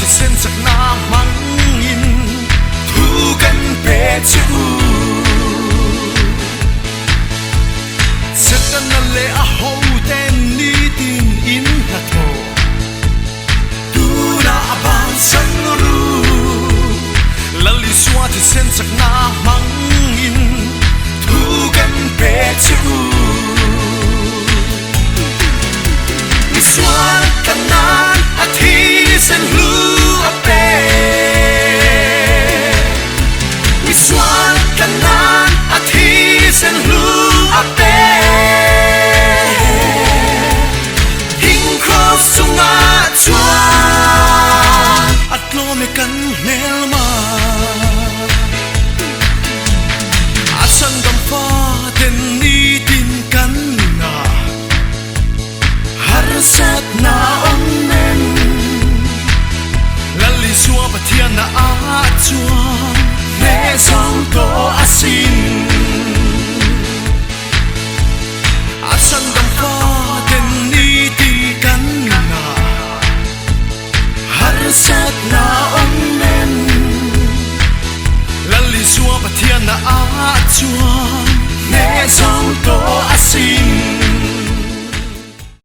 thì sen sắc na măng in thu gần bé chữ sẽ tân lệ a hậu tên đi tin in hạt thổ tu na ban sang ru lali xóa thì sen sắc na măng in thu gần bé chữ xóa kanan at hi sen lu ape mi xóa kanan at hi sen lu ape hing cross sunga chua at lo me kan nel ma at sang dam fa ten ni tin kan na har sat na om men lali xua và thiên na a chuan ne song to asin a sang dam fa ten ni ti kan na har sat na om men lali xua và thiên na a chuan